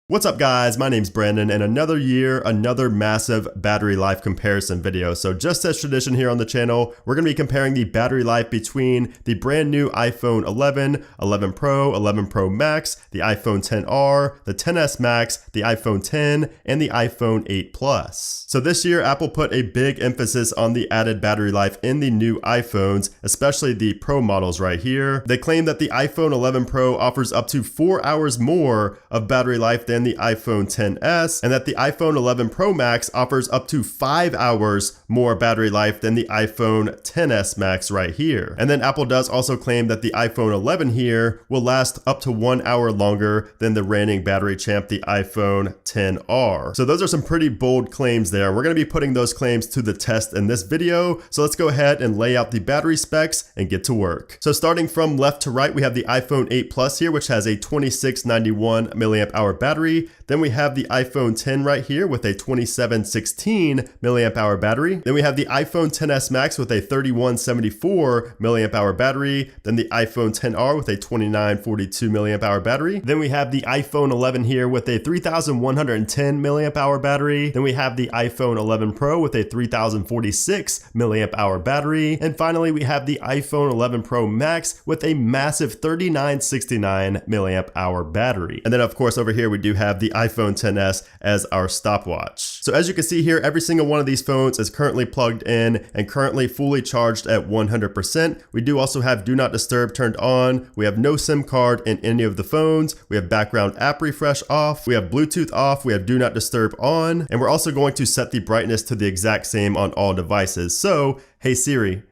What's up guys, my name's Brandon and another year, another massive battery life comparison video. So just as tradition here on the channel, we're going to be comparing the battery life between the brand new iPhone 11, 11 Pro, 11 Pro Max, the iPhone XR, the XS Max, the iPhone 10, and the iPhone 8 Plus. So this year, Apple put a big emphasis on the added battery life in the new iPhones, especially the Pro models right here. They claim that the iPhone 11 Pro offers up to 4 hours more of battery life than the iPhone XS, and that the iPhone 11 Pro Max offers up to 5 hours more battery life than the iPhone XS Max right here. And then Apple does also claim that the iPhone 11 here will last up to 1 hour longer than the reigning battery champ, the iPhone XR. So those are some pretty bold claims there. We're going to be putting those claims to the test in this video. So let's go ahead and lay out the battery specs and get to work. So starting from left to right, we have the iPhone 8 Plus here, which has a 2691 milliamp hour battery. Then we have the iPhone 10 right here with a 2716 milliamp hour battery. Then we have the iPhone XS Max with a 3174 milliamp hour battery. Then the iPhone XR with a 2942 milliamp hour battery. Then we have the iPhone 11 here with a 3110 milliamp hour battery. Then we have the iPhone 11 Pro with a 3046 milliamp hour battery. And finally, we have the iPhone 11 Pro Max with a massive 3969 milliamp hour battery. And then of course over here we do have the iPhone XS as our stopwatch. So as you can see here, every single one of these phones is currently plugged in and currently fully charged at 100%. We do also have Do Not Disturb turned on. We have no SIM card in any of the phones. We have background app refresh off. We have Bluetooth off. We have Do Not Disturb on. And we're also going to set the brightness to the exact same on all devices. So, hey Siri,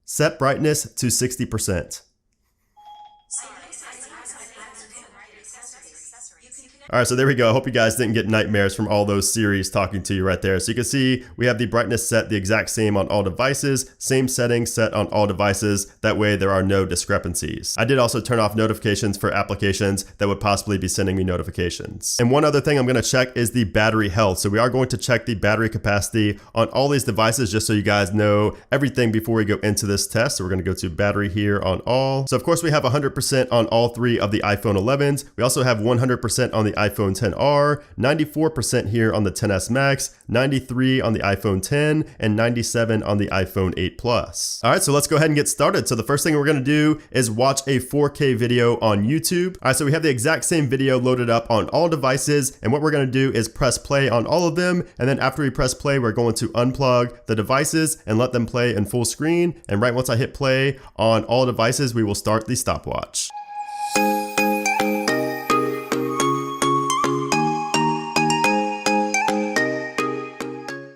set brightness to 60%. All right, so there we go. I hope you guys didn't get nightmares from all those Siris talking to you right there. So you can see we have the brightness set the exact same on all devices, same settings set on all devices. That way there are no discrepancies. I did also turn off notifications for applications that would possibly be sending me notifications. And one other thing I'm gonna check is the battery health. So we are going to check the battery capacity on all these devices just so you guys know everything before we go into this test. So we're gonna go to battery here on all. So of course we have 100% on all three of the iPhone 11s. We also have 100% on the iPhone XR, 94% here on the XS Max, 93 on the iPhone 10, and 97 on the iPhone 8 Plus. All right, so let's go ahead and get started. So the first thing we're gonna do is watch a 4K video on YouTube. All right, so we have the exact same video loaded up on all devices, and what we're gonna do is press play on all of them, and then after we press play, we're going to unplug the devices and let them play in full screen, and right once I hit play on all devices, we will start the stopwatch.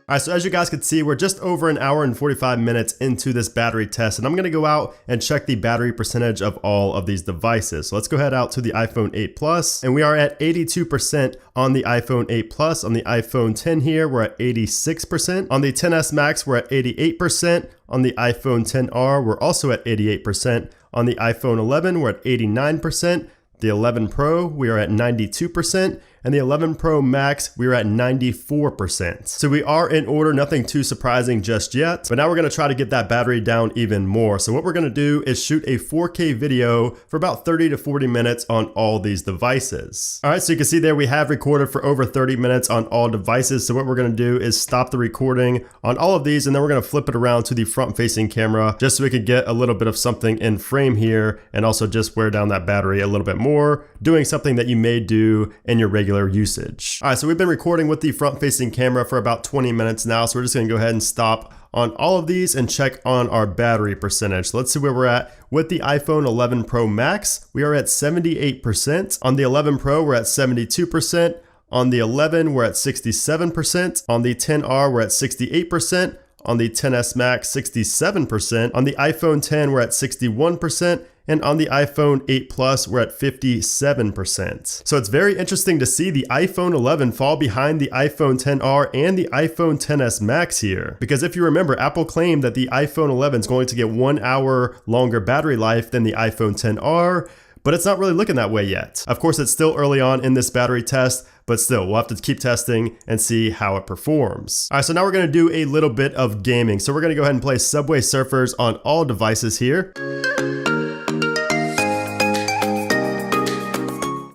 All right, so as you guys can see, we're just over an hour and 45 minutes into this battery test, and I'm gonna go out and check the battery percentage of all of these devices. So let's go ahead out to the iPhone 8 Plus, and we are at 82% on the iPhone 8 Plus. On the iPhone 10 here, we're at 86%. On the XS Max, we're at 88%. On the iPhone XR, we're also at 88%. On the iPhone 11, we're at 89%. The 11 Pro, we are at 92%. And the 11 Pro Max, we're at 94%. So we are in order, nothing too surprising just yet, but now we're gonna try to get that battery down even more. So what we're gonna do is shoot a 4K video for about 30 to 40 minutes on all these devices. All right, so you can see there we have recorded for over 30 minutes on all devices. So what we're gonna do is stop the recording on all of these, and then we're gonna flip it around to the front-facing camera just so we can get a little bit of something in frame here, and also just wear down that battery a little bit more, doing something that you may do in your regular usage. All right, so we've been recording with the front-facing camera for about 20 minutes now, so we're just gonna go ahead and stop on all of these and check on our battery percentage. So let's see where we're at with the iPhone 11 Pro Max. We are at 78%. On the 11 Pro, we're at 72%. On the 11, we're at 67%. On the XR, we're at 68%. On the XS Max, 67%. On the iPhone 10, we're at 61%. And on the iPhone 8 Plus, we're at 57%. So it's very interesting to see the iPhone 11 fall behind the iPhone XR and the iPhone XS Max here. Because if you remember, Apple claimed that the iPhone 11 is going to get 1 hour longer battery life than the iPhone XR, but it's not really looking that way yet. Of course, it's still early on in this battery test, but still, we'll have to keep testing and see how it performs. All right, so now we're gonna do a little bit of gaming. So we're gonna go ahead and play Subway Surfers on all devices here.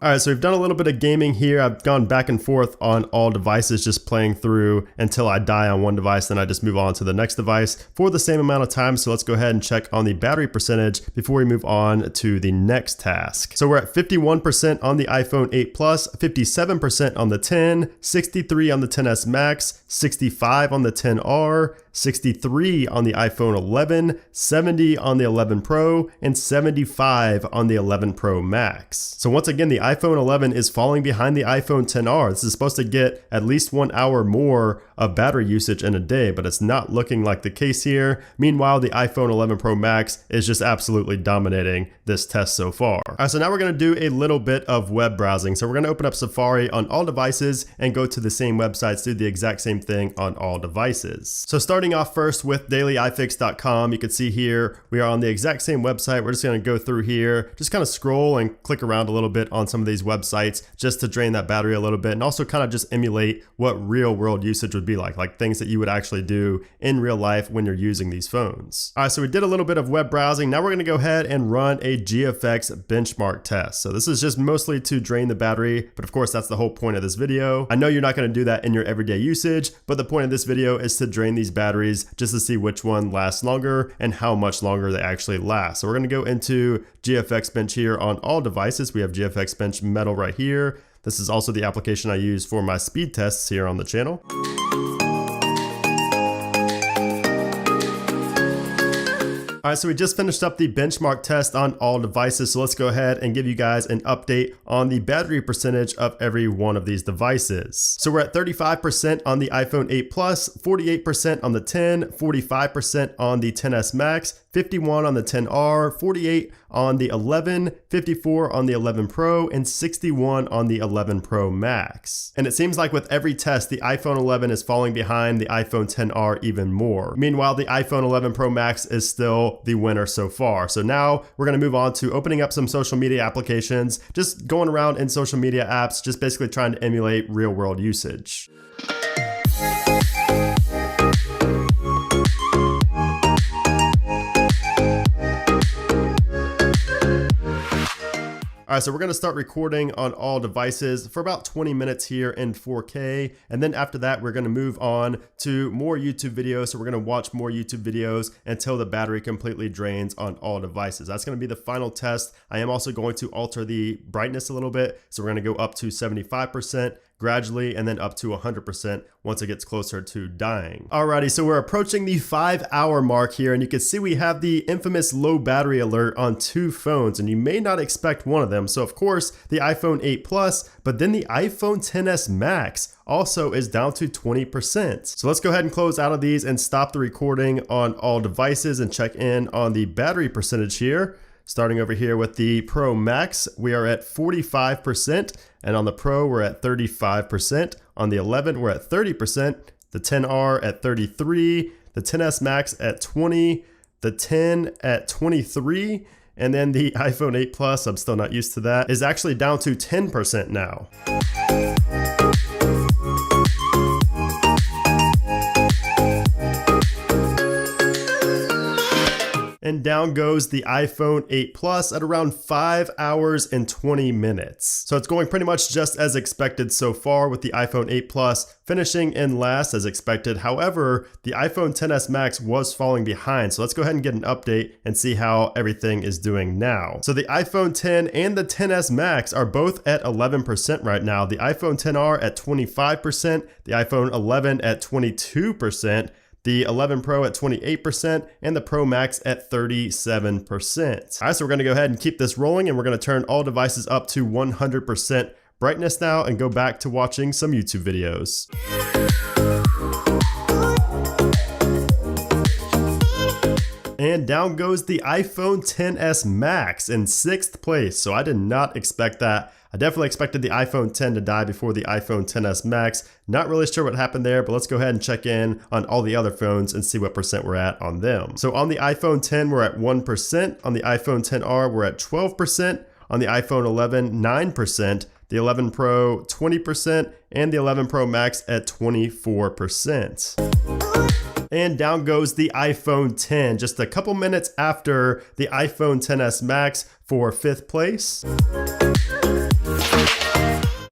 All right, so we've done a little bit of gaming here. I've gone back and forth on all devices, just playing through until I die on one device, then I just move on to the next device for the same amount of time. So let's go ahead and check on the battery percentage before we move on to the next task. So we're at 51% on the iPhone 8 Plus, 57% on the 10, 63 on the XS Max, 65 on the XR, 63 on the iPhone 11, 70 on the 11 Pro, and 75 on the 11 Pro Max. So once again, the iPhone 11 is falling behind the iPhone XR. This is supposed to get at least 1 hour more of battery usage in a day, but it's not looking like the case here. Meanwhile, the iPhone 11 Pro Max is just absolutely dominating this test so far. All right, so now we're gonna do a little bit of web browsing. So we're gonna open up Safari on all devices and go to the same websites, do the exact same thing on all devices. So starting off first with dailyiFix.com, you can see here we are on the exact same website. We're just going to go through here, just kind of scroll and click around a little bit on some of these websites just to drain that battery a little bit, and also kind of just emulate what real world usage would be like things that you would actually do in real life when you're using these phones. All right, so we did a little bit of web browsing. Now we're going to go ahead and run a GFX benchmark test. So this is just mostly to drain the battery, but of course that's the whole point of this video. I know you're not going to do that in your everyday usage, but the point of this video is to drain these batteries just to see which one lasts longer and how much longer they actually last. So we're going to go into GFX Bench here on all devices. We have GFX Bench Metal right here. This is also the application I use for my speed tests here on the channel. All right, so we just finished up the benchmark test on all devices. So let's go ahead and give you guys an update on the battery percentage of every one of these devices. So we're at 35% on the iPhone 8 Plus, 48% on the 10, 45% on the XS Max, 51 on the XR, 48 on the 11, 54 on the 11 Pro, and 61 on the 11 Pro Max. And it seems like with every test, the iPhone 11 is falling behind the iPhone XR even more. Meanwhile, the iPhone 11 Pro Max is still the winner so far. So now we're going to move on to opening up some social media applications, just going around in social media apps, just basically trying to emulate real world usage. All right, so we're gonna start recording on all devices for about 20 minutes here in 4K. And then after that, we're gonna move on to more YouTube videos. So we're gonna watch more YouTube videos until the battery completely drains on all devices. That's gonna be the final test. I am also going to alter the brightness a little bit. So we're gonna go up to 75%. Gradually, and then up to 100% once it gets closer to dying. Alrighty, so we're approaching the 5-hour mark here, and you can see we have the infamous low battery alert on 2 phones, and you may not expect one of them. So of course, the iPhone 8 Plus, but then the iPhone XS Max also is down to 20%. So let's go ahead and close out of these and stop the recording on all devices and check in on the battery percentage here. Starting over here with the Pro Max, we are at 45%, and on the Pro, we're at 35%. On the 11, we're at 30%, the XR at 33%, the XS Max at 20%, the 10 at 23%, and then the iPhone 8 Plus, I'm still not used to that, is actually down to 10% now. And down goes the iPhone 8 Plus at around 5 hours and 20 minutes. So it's going pretty much just as expected so far, with the iPhone 8 Plus finishing in last as expected. However, the iPhone XS Max was falling behind. So let's go ahead and get an update and see how everything is doing now. So the iPhone 10 and the XS Max are both at 11% right now. The iPhone XR at 25%, the iPhone 11 at 22%, the 11 Pro at 28%, and the Pro Max at 37%. All right, so we're gonna go ahead and keep this rolling, and we're gonna turn all devices up to 100% brightness now and go back to watching some YouTube videos. And down goes the iPhone XS Max in 6th place. So I did not expect that. I definitely expected the iPhone 10 to die before the iPhone XS Max. Not really sure what happened there, but let's go ahead and check in on all the other phones and see what percent we're at on them. So on the iPhone 10, we're at 1%. On the iPhone XR, we're at 12%. On the iPhone 11, 9%. The 11 Pro, 20%. And the 11 Pro Max at 24%. And down goes the iPhone 10, just a couple minutes after the iPhone XS Max for 5th place.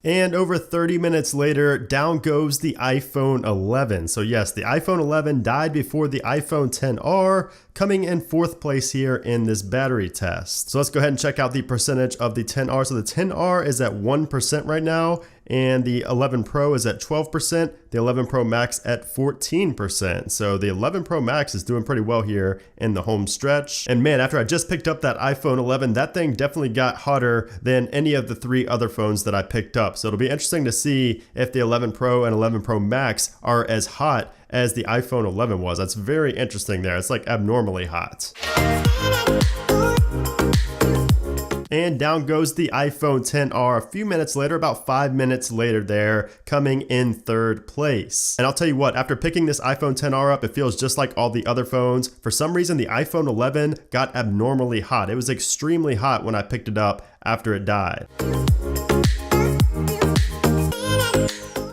And over 30 minutes later, down goes the iPhone 11. So yes, the iPhone 11 died before the iPhone XR, coming in 4th place here in this battery test. So let's go ahead and check out the percentage of the XR. So the XR is at 1% right now, and the 11 Pro is at 12%, the 11 Pro Max at 14%. So the 11 Pro Max is doing pretty well here in the home stretch. And man, after I just picked up that iPhone 11, that thing definitely got hotter than any of the 3 other phones that I picked up. So it'll be interesting to see if the 11 Pro and 11 Pro Max are as hot as the iPhone 11 was. That's very interesting there. It's like abnormally hot. And down goes the iPhone XR a few minutes later, about 5 minutes later there, coming in 3rd place. And I'll tell you what, after picking this iPhone XR up, it feels just like all the other phones. For some reason, the iPhone 11 got abnormally hot. It was extremely hot when I picked it up after it died.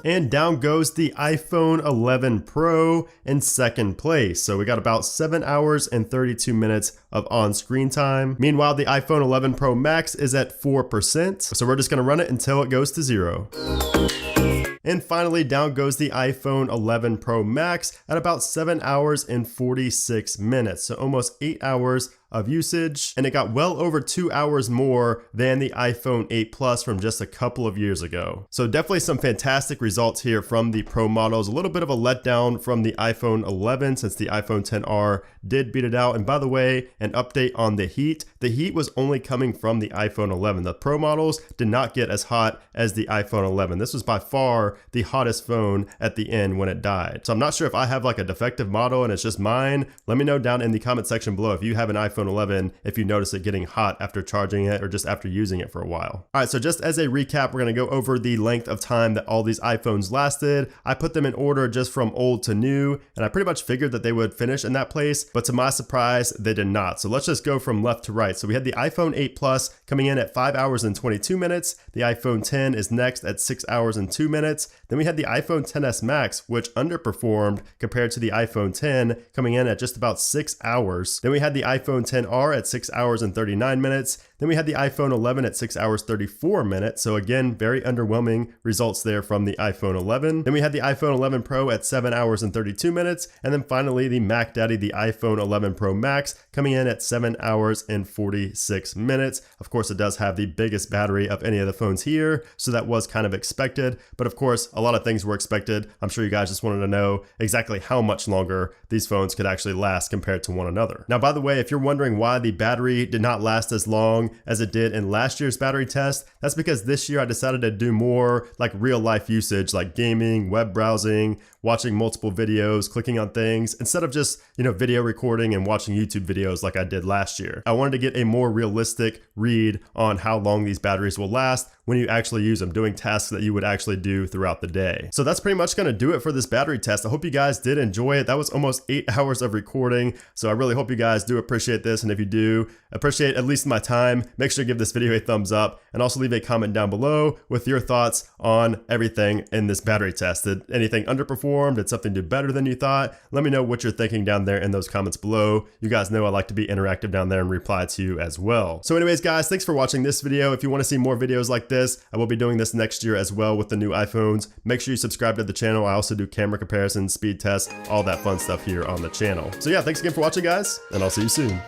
And down goes the iPhone 11 Pro in 2nd place. So we got about 7 hours and 32 minutes of on-screen time. Meanwhile, the iPhone 11 Pro Max is at 4%. So we're just gonna run it until it goes to 0. And finally, down goes the iPhone 11 Pro Max at about 7 hours and 46 minutes. So almost 8 hours of usage, and it got well over 2 hours more than the iPhone 8 Plus from just a couple of years ago. So definitely some fantastic results here from the Pro models. A little bit of a letdown from the iPhone 11 since the iPhone XR did beat it out. And by the way, an update on the heat. The heat was only coming from the iPhone 11. The Pro models did not get as hot as the iPhone 11. This was by far the hottest phone at the end when it died. So I'm not sure if I have like a defective model and it's just mine. Let me know down in the comment section below if you have an iPhone 11, if you notice it getting hot after charging it or just after using it for a while. All right, so just as a recap, we're gonna go over the length of time that all these iPhones lasted. I put them in order just from old to new, and I pretty much figured that they would finish in that place, but to my surprise, they did not. So let's just go from left to right. So we had the iPhone 8 Plus coming in at 5 hours and 22 minutes. The iPhone 10 is next at 6 hours and 2 minutes. Then we had the iPhone XS Max, which underperformed compared to the iPhone 10, coming in at just about 6 hours. Then we had the iPhone XR at 6 hours and 39 minutes. Then we had the iPhone 11 at 6 hours 34 minutes. So again, very underwhelming results there from the iPhone 11. Then we had the iPhone 11 Pro at 7 hours and 32 minutes. And then finally the Mac Daddy, the iPhone 11 Pro Max, coming in at 7 hours and 46 minutes. Of course, it does have the biggest battery of any of the phones here, so that was kind of expected. But of course, a lot of things were expected. I'm sure you guys just wanted to know exactly how much longer these phones could actually last compared to one another. Now, by the way, if you're wondering why the battery did not last as long as it did in last year's battery test, that's because this year I decided to do more like real life usage, like gaming, web browsing, watching multiple videos, clicking on things, instead of just, video recording and watching YouTube videos like I did last year. I wanted to get a more realistic read on how long these batteries will last when you actually use them, doing tasks that you would actually do throughout the day. So that's pretty much gonna do it for this battery test. I hope you guys did enjoy it. That was almost 8 hours of recording, so I really hope you guys do appreciate this, and if you do appreciate at least my time, make sure to give this video a thumbs up, and also leave a comment down below with your thoughts on everything in this battery test. Did anything underperform? Did something do better than you thought? Let me know what you're thinking down there in those comments below. You guys know I like to be interactive down there and reply to you as well. So anyways, guys, thanks for watching this video. If you want to see more videos like this, I will be doing this next year as well with the new iPhones. Make sure you subscribe to the channel. I also do camera comparisons, speed tests, all that fun stuff here on the channel. So yeah, thanks again for watching, guys, and I'll see you soon.